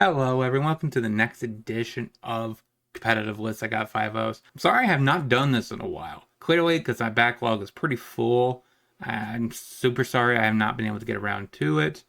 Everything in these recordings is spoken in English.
Hello, everyone. Welcome to the next edition of Competitive Lists. I got 5 O's. I'm sorry I have not done this in a while. Clearly, because my backlog is pretty full. I'm super sorry I have not been able to get around to it.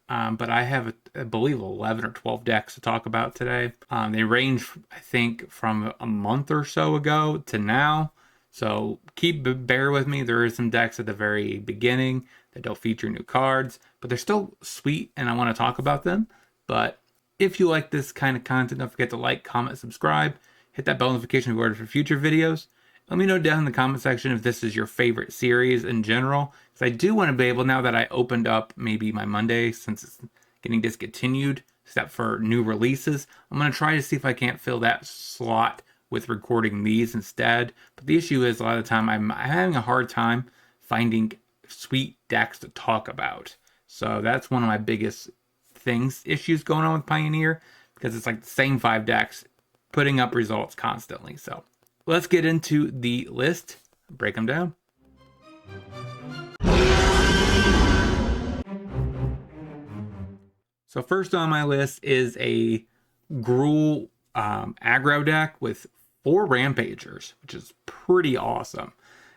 But I have, I believe, 11 or 12 decks to talk about today. They range, I think, from a month or so ago to now. So bear with me. There is some decks at the very beginning that don't feature new cards, but they're still sweet, and I want to talk about them. But if you like this kind of content, don't forget to like, comment, subscribe, hit that bell notification reward for future videos. Let me know down in the comment section if this is your favorite series in general. Because I do want to be able, now that I opened up maybe my Monday, since it's getting discontinued, except for new releases, I'm going to try to see if I can't fill that slot with recording these instead. But the issue is, a lot of the time, I'm having a hard time finding sweet decks to talk about. So that's one of my biggest issues going on with Pioneer, because it's like the same 5 decks putting up results constantly. So let's get into the list, break them down. So first on my list is a Gruul aggro deck with 4 Rampagers, which is pretty awesome.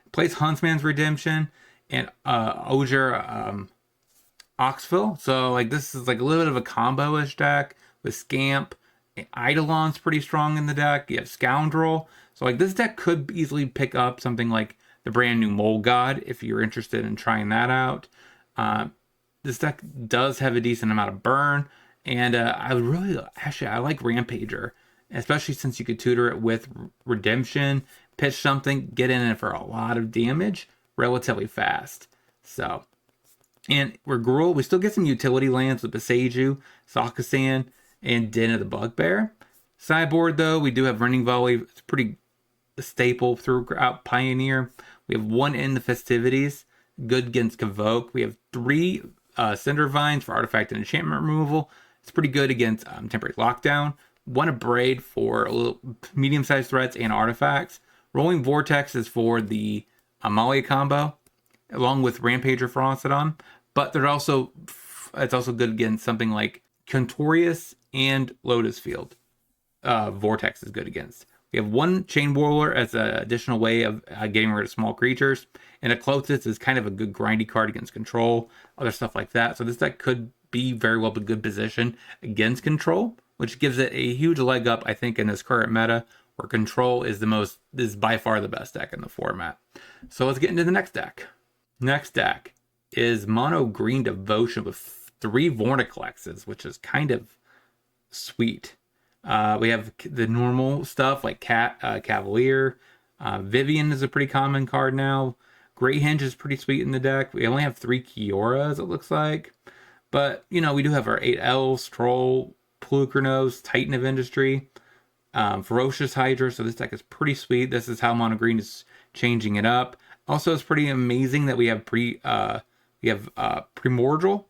It plays Huntsman's Redemption and Ogier Oxville. So like this is like a little bit of a combo-ish deck with Scamp. Eidolon's pretty strong in the deck. You have Scoundrel. So like this deck could easily pick up something like the brand new Mole God if you're interested in trying that out. This deck does have a decent amount of burn, and I like Rampager, especially since you could tutor it with Redemption, pitch something, get in it for a lot of damage relatively fast. So, and we're Gruul, we still get some utility lands with Beseju, Sakasan, and Den of the Bugbear. Sideboard, though, we do have Running Volley. It's pretty staple throughout Pioneer. We have 1 in the Festivities, good against Convoke. We have 3 Cinder Vines for artifact and enchantment removal. It's pretty good against temporary lockdown. 1 Abrade for a little medium-sized threats and artifacts. Rolling Vortex is for the Amalia combo, along with Rampager for Oncidon. But it's also good against something like Contorius and Lotus Field. Vortex is good against. We have 1 Chain Whirler as an additional way of getting rid of small creatures. And a Clothis is kind of a good grindy card against control, other stuff like that. So this deck could be very well a good position against control, which gives it a huge leg up, I think, in this current meta, where control is by far the best deck in the format. So let's get into the next deck. Next deck is Mono Green Devotion with 3 Vornixlexes, which is kind of sweet. We have the normal stuff like Cavalier. Vivian is a pretty common card now. Grey Hinge is pretty sweet in the deck. We only have 3 Kioras, it looks like. But, we do have our 8 Elves, Troll, Pulchrinos, Titan of Industry, Ferocious Hydra. So this deck is pretty sweet. This is how Mono Green is changing it up. Also, it's pretty amazing that we have Primordial,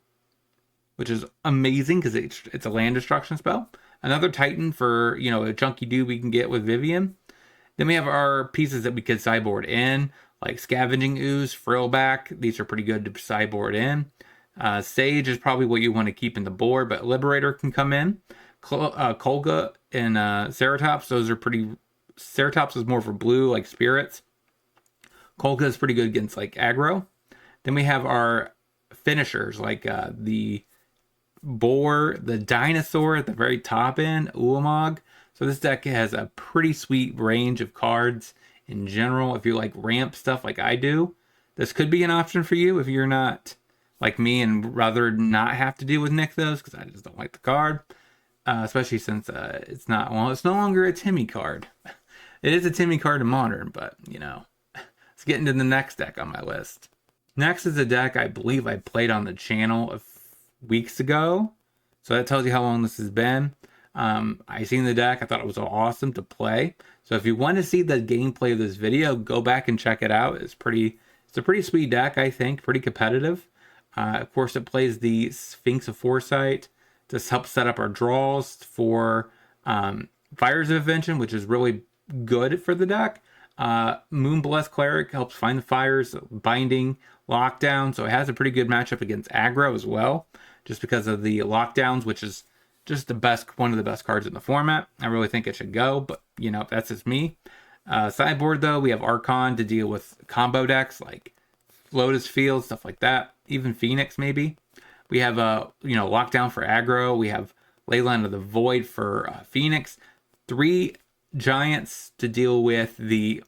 which is amazing because it's a land destruction spell. Another Titan for, a chunky dude we can get with Vivian. Then we have our pieces that we could sideboard in, like Scavenging Ooze, Frillback. These are pretty good to sideboard in. Sage is probably what you want to keep in the board, but Liberator can come in. Kolga and Ceratops, those are pretty... Ceratops is more for blue, like Spirits. Kolga is pretty good against, like, aggro. Then we have our finishers, like the Boar, the Dinosaur at the very top end, Ulamog. So this deck has a pretty sweet range of cards in general. If you like ramp stuff like I do, this could be an option for you if you're not like me and rather not have to deal with Nykthos, because I just don't like the card. Especially since it's no longer a Timmy card. It is a Timmy card in Modern, but, let's get into the next deck on my list. Next is a deck I believe I played on the channel weeks ago, so that tells you how long this has been. I seen the deck, I thought it was awesome to play. So if you want to see the gameplay of this video, go back and check it out. It's a pretty sweet deck, I think, pretty competitive. Of course, it plays the Sphinx of Foresight to help set up our draws for Fires of Invention, which is really good for the deck. Moonblessed Cleric helps find the fires, binding, lockdown, so it has a pretty good matchup against aggro as well, just because of the lockdowns, which is just one of the best cards in the format. I really think it should go, but you know, that's just me. Sideboard though, we have Archon to deal with combo decks like Lotus Field, stuff like that. Even Phoenix maybe. We have Lockdown for aggro. We have Leyline of the Void for Phoenix. 3 Giants to deal with the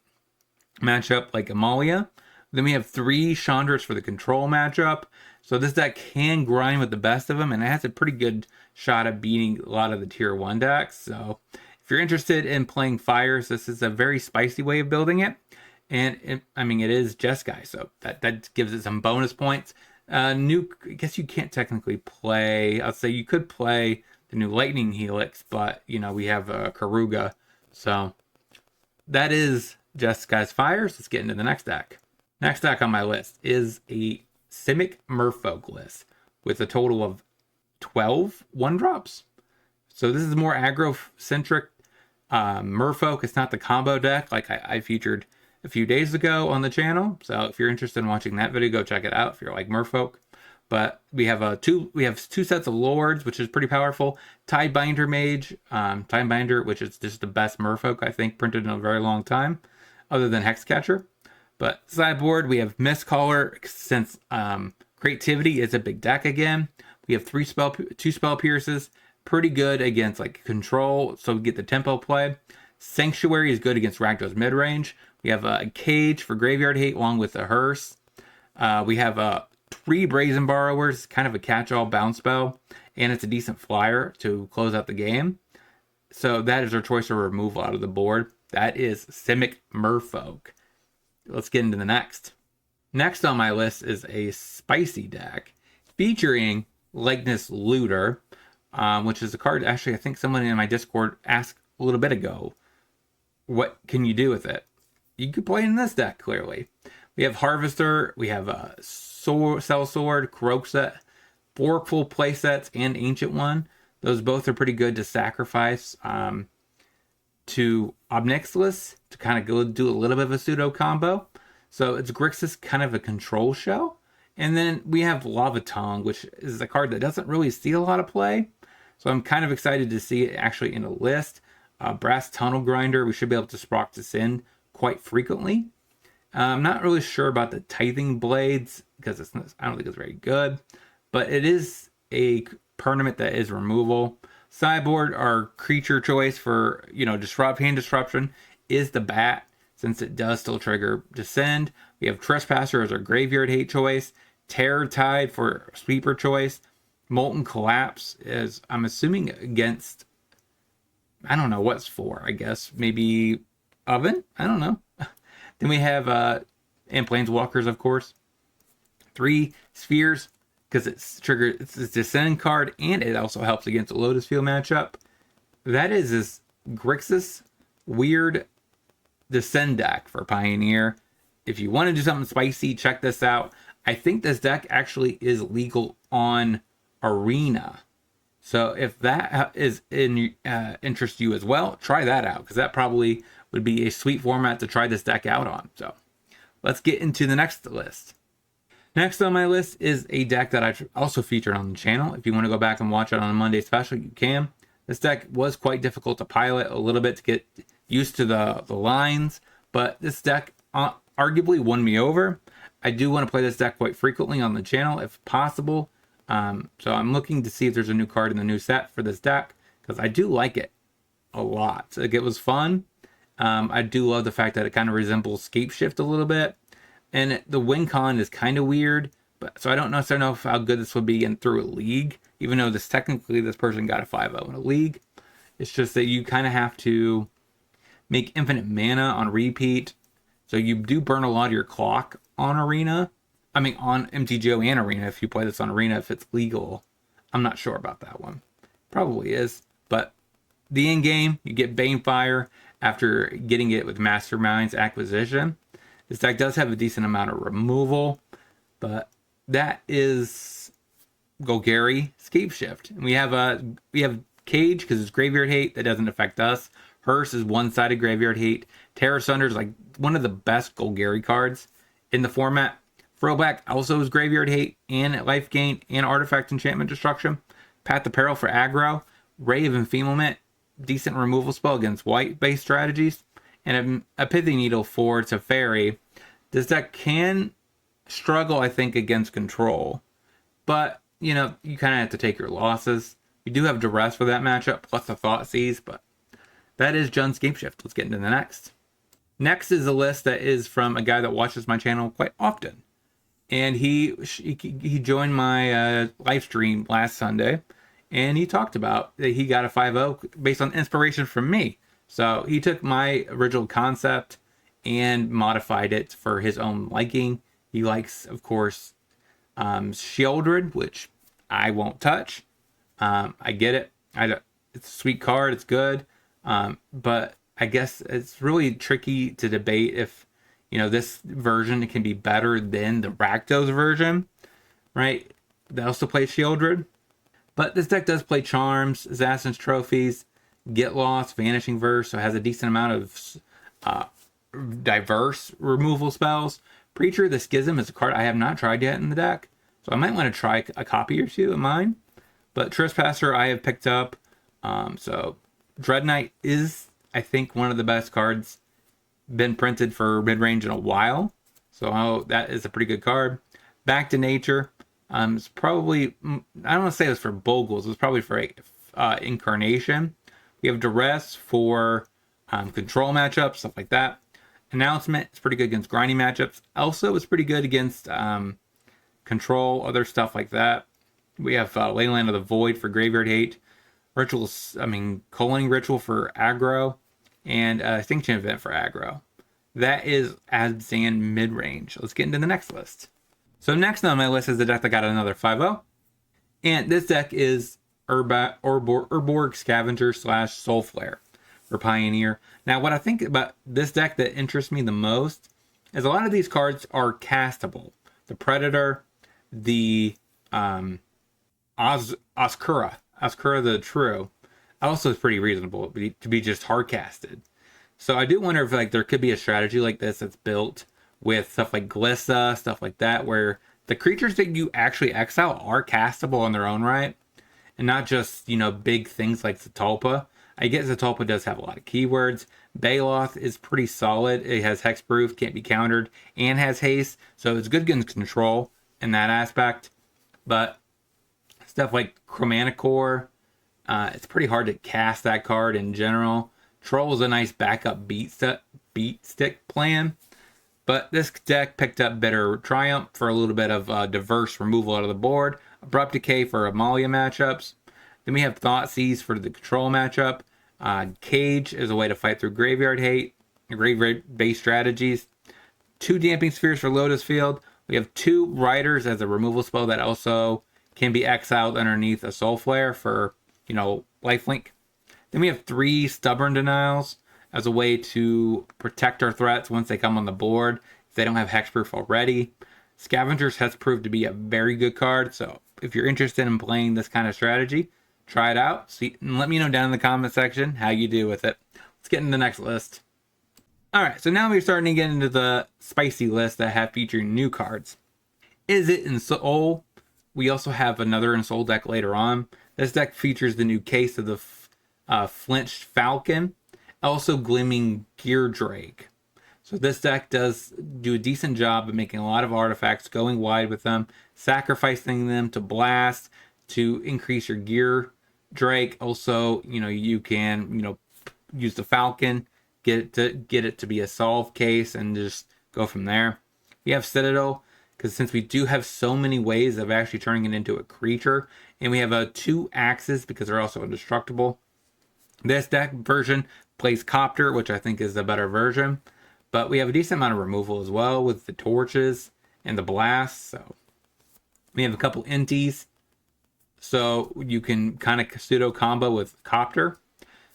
matchup like Amalia. Then we have 3 Chandras for the control matchup. So this deck can grind with the best of them, and it has a pretty good shot at beating a lot of the tier 1 decks. So if you're interested in playing fires, this is a very spicy way of building it. And it is Jeskai, so that gives it some bonus points. I guess you can't technically play. I'll say you could play the new Lightning Helix, but we have Karuga, so that is Jeskai's Fires. Let's get into the next deck. Next deck on my list is a Simic Merfolk list with a total of 12 1-drops. So this is more aggro-centric Merfolk. It's not the combo deck like I featured a few days ago on the channel. So if you're interested in watching that video, go check it out if you're like Merfolk. But we have two sets of Lords, which is pretty powerful. Tidebinder Mage, Tidebinder, which is just the best Merfolk I think printed in a very long time, other than Hexcatcher. But sideboard, we have Mistcaller, since Creativity is a big deck again. We have 2 Spell Pierces, pretty good against like Control, so we get the tempo play. Sanctuary is good against Rakdos midrange. We have a Cage for Graveyard Hate along with a Hearse. We have 3 Brazen Borrowers, kind of a catch-all bounce spell, and it's a decent flyer to close out the game. So that is our choice of removal out of the board. That is Simic Merfolk. Let's get into the next. Next on my list is a spicy deck featuring Likeness Looter, which is a card actually I think someone in my Discord asked a little bit ago. What can you do with it? You could play in this deck, clearly. We have Harvester, we have a Sellsword, Kroxa, 4 full play sets, and Ancient One. Those both are pretty good to sacrifice to Obnixilis to kind of go do a little bit of a pseudo combo. So it's Grixis kind of a control shell. And then we have Lava Tongue, which is a card that doesn't really see a lot of play. So I'm kind of excited to see it actually in a list. Brass Tunnel Grinder, we should be able to sprock this in quite frequently. I'm not really sure about the Tithing Blades because I don't think it's very good. But it is a permanent that is removal. Sideboard, our creature choice for, hand disruption is the Bat, since it does still trigger Descend. We have Trespasser as our Graveyard Hate choice. Terror Tide for sweeper choice. Molten Collapse is, I'm assuming, against, I don't know what's for, I guess. Maybe Oven? I don't know. Then we have, and Planeswalkers, of course. 3 Spheres, because it's a Descend card, and it also helps against a Lotus Field matchup. That is this Grixis weird Descend deck for Pioneer. If you want to do something spicy, check this out. I think this deck actually is legal on Arena. So if that is in interest you as well, try that out, because that probably would be a sweet format to try this deck out on. So let's get into the next list. Next on my list is a deck that I've also featured on the channel. If you want to go back and watch it on a Monday special, you can. This deck was quite difficult to pilot a little bit to get used to the lines, but this deck arguably won me over. I do want to play this deck quite frequently on the channel if possible. So I'm looking to see if there's a new card in the new set for this deck, because I do like it a lot. Like, it was fun. I do love the fact that it kind of resembles Scape Shift a little bit. And the win con is kind of weird, but so I don't necessarily know how good this would be in through a league, even though this person got a 5-0 in a league. It's just that you kind of have to make infinite mana on repeat. So you do burn a lot of your clock on Arena. I mean, on MTGO and Arena, if you play this on Arena, if it's legal. I'm not sure about that one. Probably is. But the end game, you get Banefire after getting it with Mastermind's Acquisition. This deck does have a decent amount of removal, but that is Golgari Scape Shift. And we have Cage because it's Graveyard Hate. That doesn't affect us. Hearse is one-sided Graveyard Hate. Terror Sunder is like one of the best Golgari cards in the format. Throwback also is Graveyard Hate and Life Gain and Artifact Enchantment Destruction. Path to Peril for aggro. Ray of Enfeeblement, decent removal spell against white-based strategies, and a Pithy Needle for Teferi. This deck can struggle, I think, against control, but you know, you kind of have to take your losses. You do have Duress for that matchup, plus the Thoughtseize, but that is Jun's Game Shift. Let's get into the next. Next is a list that is from a guy that watches my channel quite often. And he joined my live stream last Sunday, and he talked about that he got a 5-0 based on inspiration from me. So he took my original concept and modified it for his own liking. He likes, of course, Shieldred, which I won't touch. I get it. It's a sweet card. It's good. But I guess it's really tricky to debate if, you know, this version can be better than the Rakdos version, right? They also play Shieldred. But this deck does play Charms, Assassin's Trophies, Get Lost, Vanishing Verse, so it has a decent amount of diverse removal spells. Preacher the Schism is a card I have not tried yet in the deck, so I might want to try a copy or two of mine. But Trespasser I have picked up. So Dread Knight is, I think, one of the best cards been printed for mid-range in a while. So that is a pretty good card. Back to Nature. It's probably, I don't want to say it was for Bogles. It was probably for Incarnation. We have Duress for control matchups, stuff like that. Announcement is pretty good against grinding matchups. Elsa was pretty good against control, other stuff like that. We have Leyland of the Void for Graveyard Hate. Culling Ritual for aggro. And Extinction Event for aggro. That is Adzan mid-range. Let's get into the next list. So next on my list is the deck that got another 5-0. And this deck is Urborg Scavenger / Soul Flare for Pioneer. Now, what I think about this deck that interests me the most is a lot of these cards are castable. The Predator, the Oscura the True, also is pretty reasonable to be just hard casted. So I do wonder if there could be a strategy like this that's built with stuff like Glissa, stuff like that, where the creatures that you actually exile are castable in their own right, and not just, big things like Zatalpa. I guess Zatalpa does have a lot of keywords. Baloth is pretty solid. It has hexproof, can't be countered, and has haste, so it's good against control in that aspect. But stuff like Chromanicore, it's pretty hard to cast that card in general. Troll is a nice backup beat stick plan. But this deck picked up Bitter Triumph for a little bit of diverse removal out of the board. Abrupt Decay for Amalia matchups. Then we have Thoughtseize for the control matchup. Cage is a way to fight through Graveyard Hate. Graveyard-based strategies. 2 Damping Spheres for Lotus Field. We have 2 Riders as a removal spell that also can be exiled underneath a Soul Flare for, lifelink. Then we have 3 Stubborn Denials as a way to protect our threats once they come on the board if they don't have hexproof already. Scavengers has proved to be a very good card, so if you're interested in playing this kind of strategy, try it out. And let me know down in the comment section how you do with it. Let's get into the next list. Alright, so now we're starting to get into the spicy list that have featuring new cards. Is it in Soul? We also have another in Soul deck later on. This deck features the new case of the Flinched Falcon. Also Glimming Gear Drake. So this deck does do a decent job of making a lot of artifacts, going wide with them, sacrificing them to blast, to increase your Gear Drake. Also, you can, use the Falcon, get it to be a solve case, and just go from there. We have Citadel, because since we do have so many ways of actually turning it into a creature, and we have 2 axes because they're also indestructible. This deck version plays Copter, which I think is the better version. But we have a decent amount of removal as well with the torches and the blasts. So we have a couple Inties. So you can kind of pseudo combo with Copter.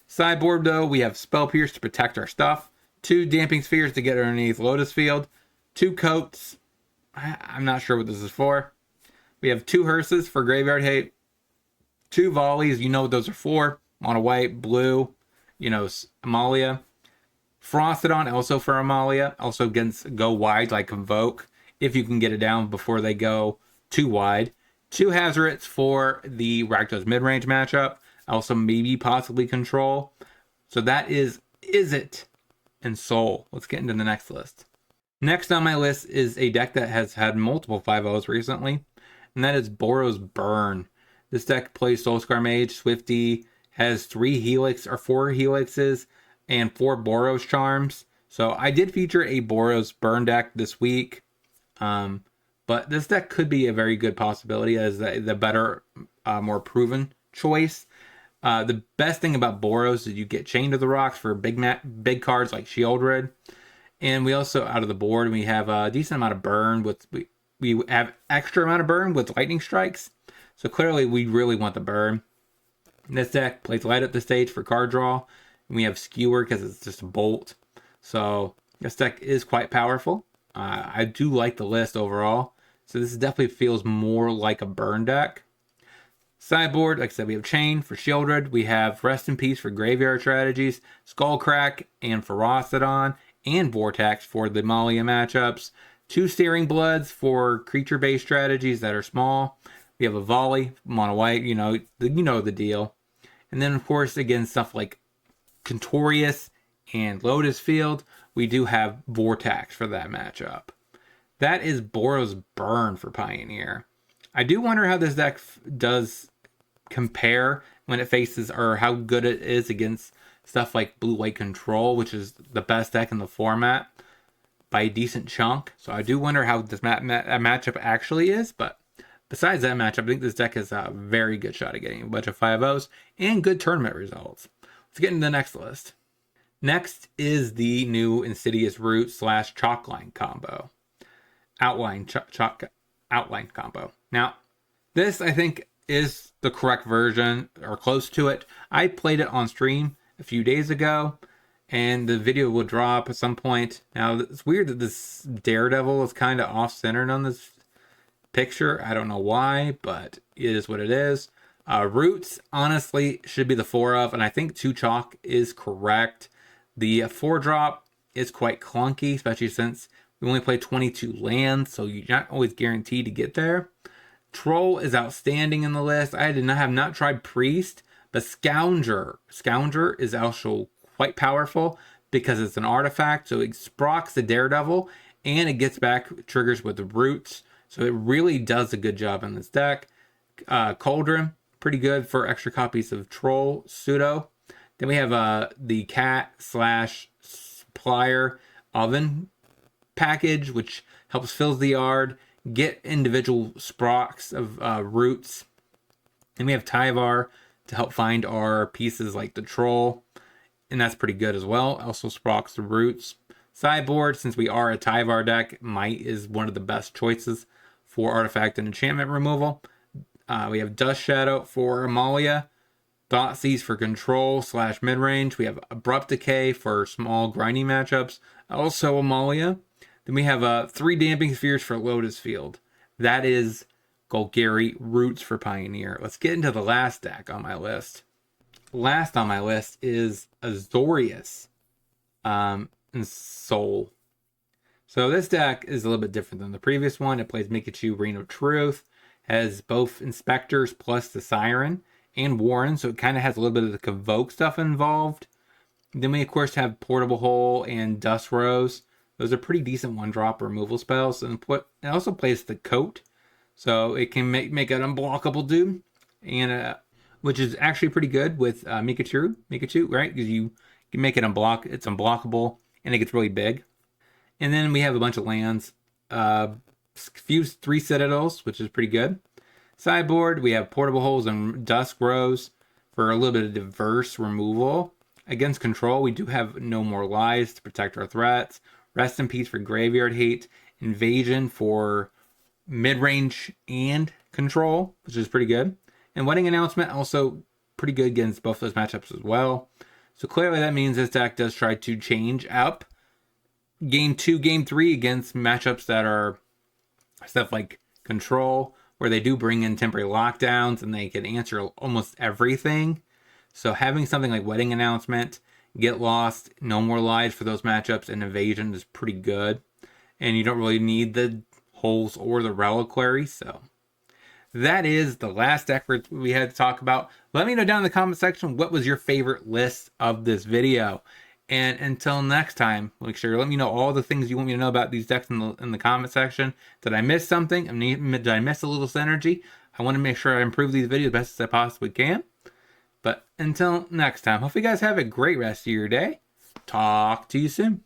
Sideboard though, we have Spell Pierce to protect our stuff. 2 Damping Spheres to get underneath Lotus Field. 2 Coats. I'm not sure what this is for. We have 2 Hearses for Graveyard Hate. 2 Volleys, you know what those are for. Mono white, blue, Amalia. Frostodon also for Amalia. Also against go wide like Convoke, if you can get it down before they go too wide. 2 Hazards for the Rakdos mid-range matchup. Also maybe possibly control. So that is Izzet and Soul. Let's get into the next list. Next on my list is a deck that has had multiple 5-0s recently, and that is Boros Burn. This deck plays Soulscar Mage, Swifty, has 4 helixes, and 4 Boros charms. So I did feature a Boros Burn deck this week, but this deck could be a very good possibility as the better, more proven choice. The best thing about Boros is you get Chained to the Rocks for big cards like Shieldred. And we also, out of the board, we have a decent amount of burn with, we have extra amount of burn with lightning strikes. So clearly we really want the burn. This deck plays light up the stage for card draw. And we have Skewer because it's just a bolt. So this deck is quite powerful. I do like the list overall. So this definitely feels more like a burn deck. Sideboard, like I said, we have Chain for Shieldred. We have Rest in Peace for Graveyard Strategies, Skullcrack and Ferocidon, and Vortex for the Malia matchups. 2 Searing Bloods for creature-based strategies that are small. We have a Volley, mono white, you know the deal. And then, of course, again, stuff like Contorius and Lotus Field. We do have Vortex for that matchup. That is Boros Burn for Pioneer. I do wonder how this deck does compare when it faces, or how good it is against stuff like Blue-White Control, which is the best deck in the format by a decent chunk. So I do wonder how this matchup actually is. But besides that matchup, I think this deck has a very good shot at getting a bunch of 5-0s and good tournament results. Let's get into the next list. Next is the new Insidious Root / Chalkline combo. Outline combo. Now, this I think is the correct version, or close to it. I played it on stream a few days ago, and the video will drop at some point. Now, it's weird that this Daredevil is kind of off-centered on this picture. I don't know why, but it is what it is. Roots, honestly, should be the 4 of, and I think 2 chalk is correct. The 4-drop is quite clunky, especially since we only play 22 lands, so you're not always guaranteed to get there. Troll is outstanding in the list. I have not tried Priest, but Scounger is also quite powerful because it's an artifact. So it sprocs the Daredevil and it gets back triggers with the Roots. So it really does a good job in this deck. Cauldron, pretty good for extra copies of Troll, Pseudo. Then we have the Cat / Supplier Oven package, which helps fills the yard, get individual sprocs of Roots. And we have Tyvar to help find our pieces like the Troll, and that's pretty good as well. Also sprocs the Roots. Sideboard, since we are a Tyvar deck, Might is one of the best choices for artifact and enchantment removal. We have Dust Shadow for Amalia, Thoughtseize for control / midrange. We have Abrupt Decay for small grinding matchups, also Amalia. Then we have 3 Damping Spheres for Lotus Field. That is Golgari Roots for Pioneer. Let's get into the last deck on my list. Last on my list is Azorius and Soul. So this deck is a little bit different than the previous one. It plays Mikachu, Reign of Truth, has both Inspectors plus the Siren and Warren, so it kind of has a little bit of the Convoke stuff involved. Then we, of course, have Portable Hole and Dust Rose. Those are pretty decent 1-drop removal spells. And it also plays the Coat, so it can make an unblockable dude, and which is actually pretty good with Mikachu, right? Because you can make it it's unblockable, and it gets really big. And then we have a bunch of lands. Fuse 3 Citadels, which is pretty good. Sideboard, we have Portable Holes and Dusk Rose for a little bit of diverse removal. Against control, we do have No More Lies to protect our threats. Rest in Peace for Graveyard Hate. Invasion for mid-range and control, which is pretty good. And Wedding Announcement, also pretty good against both those matchups as well. So clearly that means this deck does try to change up Game 2, Game 3 against matchups that are stuff like control, where they do bring in temporary lockdowns and they can answer almost everything. So having something like Wedding Announcement, Get Lost, No More Lies for those matchups, and Invasion is pretty good. And you don't really need the Holes or the Reliquary. So that is the last deck we had to talk about. Let me know down in the comment section what was your favorite list of this video. And until next time, make sure let me know all the things you want me to know about these decks in the comment section. Did I miss something? Did I miss a little synergy? I want to make sure I improve these videos as best as I possibly can. But until next time, hope you guys have a great rest of your day. Talk to you soon.